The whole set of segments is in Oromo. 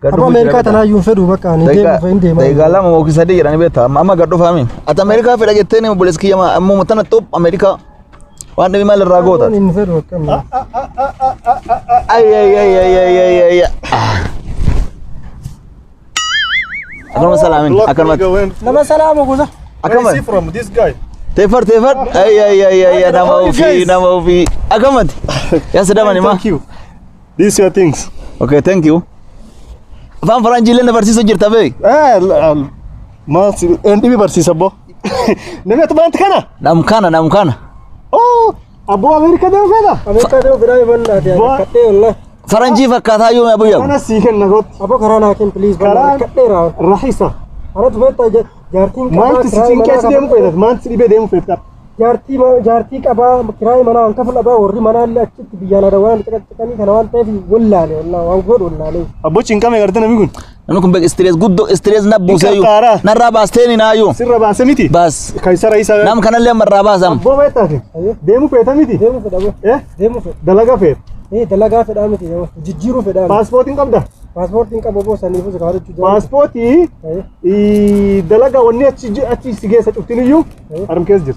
Aba Amerika tana yun fedhu bakka ni deemu fa inde ma. Degala mo kisadi jirani beta amma gaddo fami. At Amerika fedha jetteni mo boleski yama ammo mutana top Amerika. Wan devi mal ragota. Ni fedhu bakka. Ay. Akan salamin akan mat. Nama salamu guza. Akan mat. From this guy. Tefar ay nama ufi akan mat. Ya sedama ni ma. Thank you. These are things. Okay, thank you. Fam faranjile na barsiso jirta be. Ma endi barsiso bo. Neme to bant kana. Namkana. Oh, abo Amerika de feda. Amerika de birai banna de katte wallah. Faranji fakata yo abu yam. Ana sihen nagot. Abo karana kin please banna katte ra. Rahisa. Ana to beta jartin ka. Man sihin kes dem feda. Man sibe dem feda. Jarti kaba kirai mana an kafal aba warri mana alle achit biyana da wan takani kana wan tafi wallale wallahi wan god wallale. Abo chinka me garta namigun. Nanu kumbe stress guddo stress na busayu. Narra basteni na yo. Sirra basemiti. Bas. Kaisara isa. Nam kanalle marra basam. Abo beta de. Demu feda miti. Demu feda bo. Demu feda. Dalaga fed. Dalaga feda miti yo. Jijjiru feda. Passport in qabda. Passport in qabo bo sani fu zakare chu. Passport i dalaga wonni achi sigesa tuktiniyu. Aram kes jir.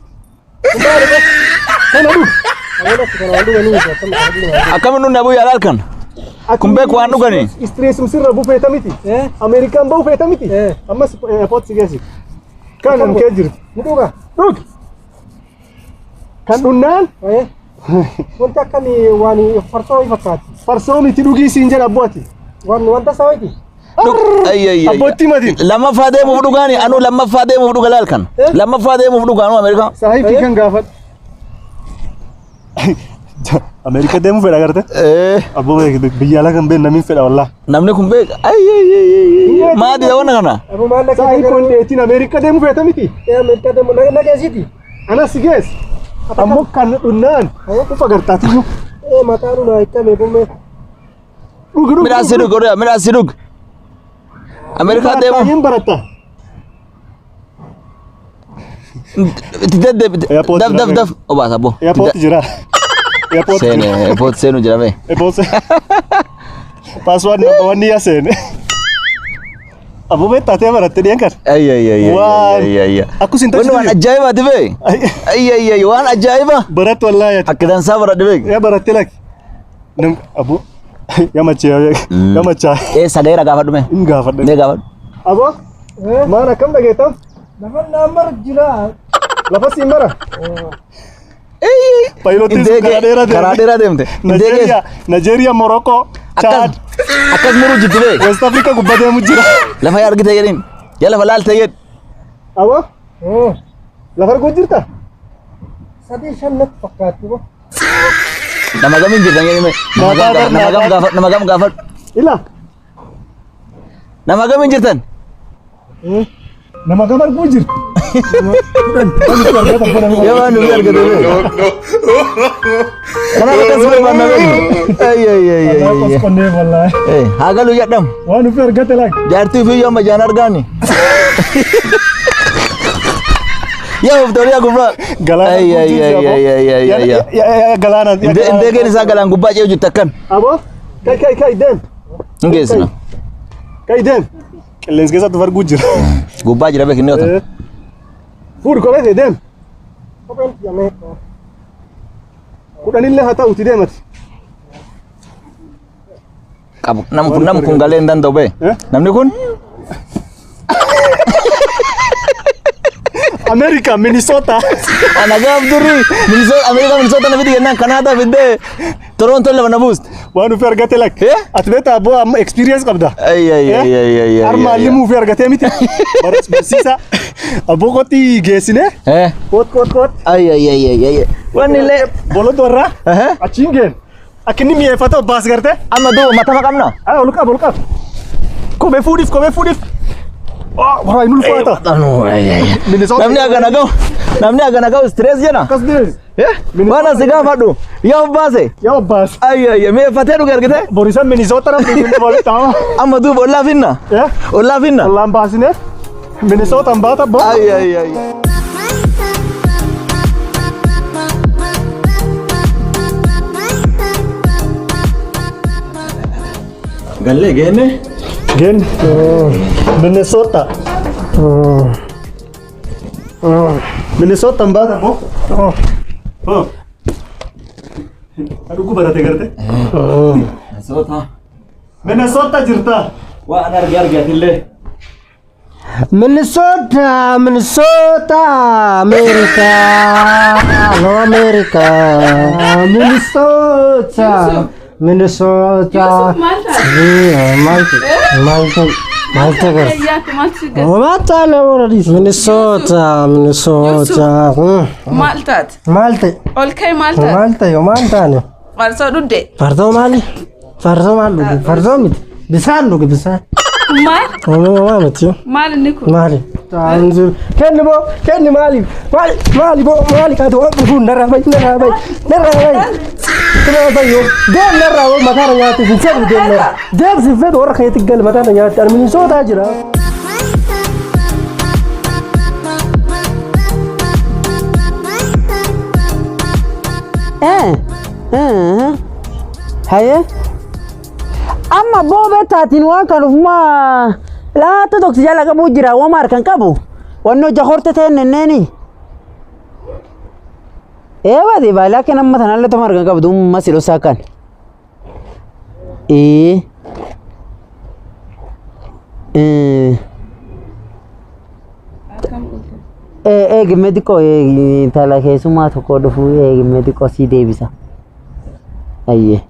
Akam nun abu yalal kan. Kumbe ko anu gani. Stress sirra bu feta miti. American bu feta miti. Amma airport sigesi. Kan am kejir. Muduga. Duk. Kan dunnan? Wanta kani wani farso ifakat. Farso miti dugi sinjala buati. Wanta sawaiti. Ay. Aboti madin. Lama fade mu fudu gani anu lama fade mu fudu galal kan. Lama fade mu fudu ganu Amerika. Sahibi kan gafat. Amerika demu feda garte. Abo biyala kan ben namin feda wallah. Namne kumbe ay. Ma di wana kana. Abu malla Sahi kon etin Amerika demu feda miti. Amerika demu na gesiti. Ana siges. Ammo kan dunnan. Ku fagartati yu. Mataru na ikame bume. Mira sidug. Amerika demu. Yin barata. Daf. Oba sabo. Airport jira. Airport senu jira be. Airport. Password number 1 ya sen. Abu beta te barata dia kan. Ay. Aku sinta. Wan ajaiba dibe. Ay. Wan ajaiba. Berat wallahi. Akidan sabar dibe. Ya berat lagi. Nam abu ya macha. Sadera gafat dume. In gafat. Ne gafat. Abu? Mana kam dagetam? Namar jira. Lapas imara. Pilot karadera demte. Nigeria, Morocco, Chad. Akas muru jitbe. West Africa gubade mujira. Lafa yar gite yedin. Yalla falal tayed. Abu? Lafar gujirta? Sadi shannak fakati bo. Namagamin jirtan yeme. Namagam gafat. Ila. Namagamin jirtan. Nama gambar bujir. Ya manu biar gitu. Kenapa kan semua mana lagi? Ay. Konde wallahi. Hagal uyak dam. Wanu biar gate lagi. Jarti video majanar gani. Ya betul ya gubba. Galana. Ay. Ya galana. Inde gini sa galan gubba je jutakan. Abo? Kai dem. Nges na. Kai dem. Lens ke satu gujir. Gubba je rabe kinne oto. Fur ko be dem. Kopen yame. Kudanille hata uti demat. Nam kun galen dan dobe. Namni kun? America, Minnesota. Anaga Abdurri. Minnesota na video nan Canada vidde. Toronto la nabust. Wanu fergate lak. Atbeta abo am experience qabda. Ay. Arma limu fergate miti. Baras bersisa. Abo koti gesine. Kot. Ay. Wanile bolo dorra. Achingen. Akini mi efata bas garte. Amma do mata makamna. Oluka. Kobe foodif. Oh, wah inul fata. Anu ay. Namni aga nagau stress jana. Kasdes. Mana siga fadu. Ya bas. Ay. Me fateru gargete. Borisan Minnesota na bol tawa. Amma do bolla finna. Olla finna. Olla basine. Minnesota ambata bo. Ay. Galle gene. Gen. Minnesota. Minnesota mbata mo? Oh. Aduh ku barate garte. Minnesota. Minnesota jirta. Wa anar tille. Minnesota, Minnesota, America, no America, Minnesota, Minnesota. Yusuf Malta. Malta. Malta already. Minnesota. Maltat. Malta. Olkay Malta. Malta yo Malta ne. Farso dudde. Fardo mali. Fardo mit. Bisan duge bisan. Mal. Oh mati. Mal niku. Mali. Tanzu. Kenni mali. Mali ka to bu nara bay. Nara yo. Dem nara wo matara nyati sin dem nara. Dem sin fe wor khayt gal matara nyati ar min so ta jira. Haye amma bobe tatin waka rufma la to dok jala ka bujira wa mar kan kabu wanno jahorte teneni wadi bala kan amma tanalla to mar kan kabu dum masilo sakan gimediko tala kesuma to ko do fu gimediko si debisa ayye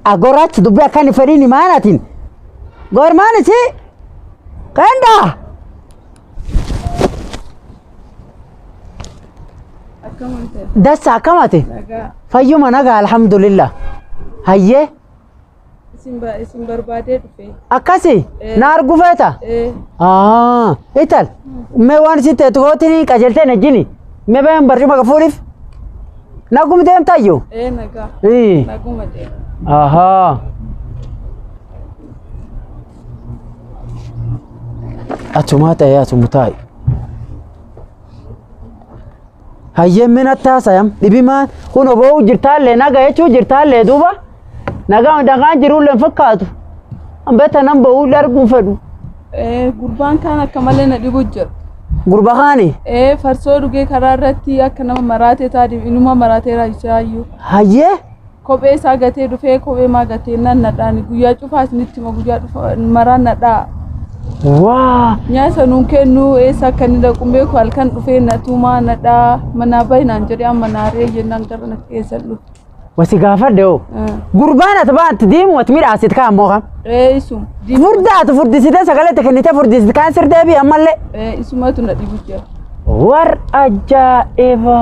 agorat dubbe akani farini manatin gormani si kanda Akamante. dasa akamate Naga. fayyuma naga alhamdulillah hayye Isin barbade dufe. akasi naar gufeta ital me wan si te tugotini kajelte najini me bayan barri maga fulif nagum dem tayo Naga. Nagumade. aha atumata ya tumutai hayye mena tasayam dibima kuno bo jirtalle naga yechu jirtalle duba naga daga jirulle fakatu ambeta namba ular gufadu Gurbaan kan akka malee na dhibu jira. gurbakani Farsoo dhugee karaa irratti akka nama maraatee taa'e inuma maraatee raayisaayyuu. hayye Kophee isaa gatee dhufee kophee maa gatee nan nadhaani guyyaa cufaas nitti ma guyyaa dhufa maraan nadhaa. waa Nyaasa nuun kennu eessa akka inni dhaqu beeku halkan dhufee natumaa nadhaa manaa baay'inaan jedhee amma naaree jennaan gara na keessa dhufu. wasi gaafadde oo gurbaan atbaanti diimu wat midhaasit kaa ammoo kam Isum. furdaatu furdisite sagalete kennite furdisite kaan sirdeebi ammallee Isumatu na dhibu jira. war ajaa'iba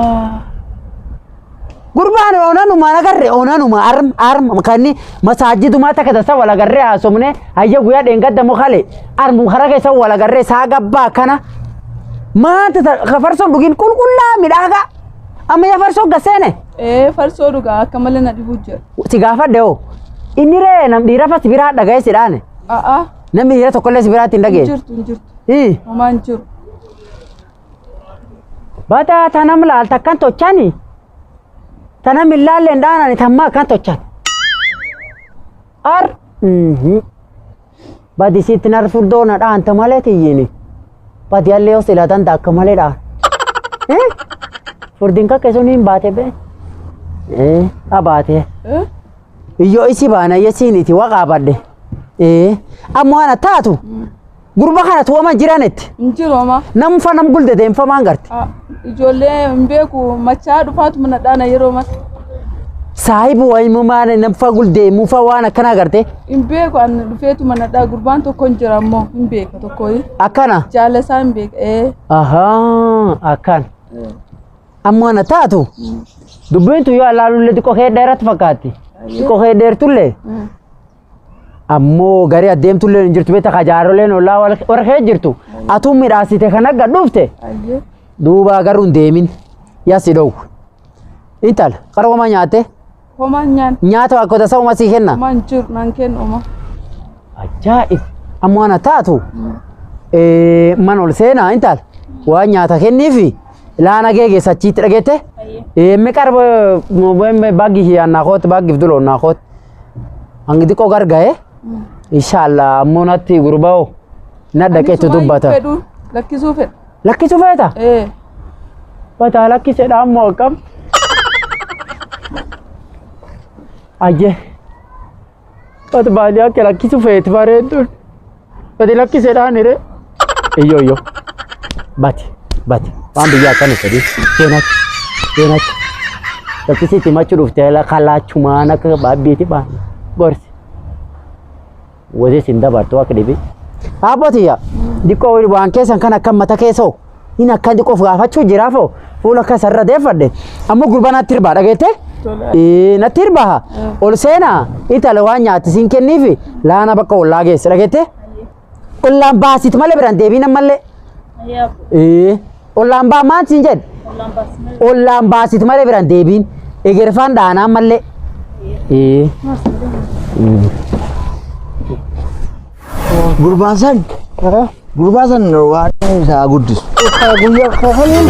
gurbaan onanuma nagarre onanuma arm kanni masaajidumaa takka tasa wala garre haasomne hayya guyyaa dheengadda mukale armu haraga isa wala garre saa gabbaa kana maanta farsoon dhugin qulqullaa midhaaga amma ya farsoon gaseene Farsoo dhugaa akka malee na dhibu jira. si gaafadde oo inni ree nam dhiira fas biraa dhagaye sidhaane namni dhiira tokkollee si biraatti hin dhagee Hin jirtu. Homaan jiru. bata tanam laal takkan tochani tanam illaalle ndaanani tamma kan tochan ar badi sitti nar furdoona dhaanta malee tiyyini badi allee osilatan dakka malee dhaan furdin kakke sun hin baate be abaate iyyo isi baana yesiiniti waqaa badde ammoo ana taatu gurba kana tuwama jiranetti Hin jiru homaa. nam fa nam gulde deemfamaan garte Ijoollee hin beeku machaa dhufaatu mana dhaana yeroo mata. saahibu waymu maana nam fa gulde mu fa waan akkana garte Hin beeku an dhufeetu mana dhaa gurbaan tokko hin jira ammoo hin beeka tokko akkana jaalasaa hin beeka. ahaa akkan ammoo ana taatu dubbiintu yoo alaalulle xiqqoo kee dheeratti fakkaatti xiqqoo kee dheertullee ammoo gari adeemtullee hin jirtu beeta kajaaroleen ollaa warra kee jirtu atuun midhaasite kan agga dhufte duuba garuu hin deemin yaasi dhowu intala qaroomaa nyaatte Homaan nyaan. nyaata akka tasa uma sii kenna Homaan jiru naan kennu homaa. ajaa'ib ammoo ana taatu man ol seenaa intala waan nyaata kenniifi laana geeggeessa achiitti dhageette mi qarba baggi hiyyaan naakoot baggiif duloon naakoot Hangi xiqqoo gargaa'e. Inshallah ammoo natti gurbaa na dhaqeetu dubbata. Lakkisuu fedha. Lakkisuu feeta? Bata lakkiseedha ammoo akkam. Ajje. Bata baadiyyaa akka lakkisuu feeti bareedduun. Bati lakkiseedhaan hire. Iyyoo. Bati. Waan biyyaa akkana sadii. Seenachi. Lakkisiitti machuu dhuftee kalaachumaan akka baabbiiti baan. Gorsi. Wazee sin dabartuu akka dhibi. Abbootiya. Diqqoo waan keessan kan akka mata keessoo. Inni akka diqqoof gaafachuu jiraafoo. Fuula akka sarara deeffadhe. Ammoo gurbaa natti hirbaa dhageette? Natti hirbaa. Ol seenaa. Itala waan nyaati siin kenniifi laana bakka ollaa geesse dhageette? Ollaan baasitu malee biraan deebiin ammallee. Ollaan baa maal siin jedhe? Ollaan baasitu malee biraan deebiin. Egerfaan dhaanaa ammallee. Gurbaan san waan isaa guddisu. Guyyaa kafaniin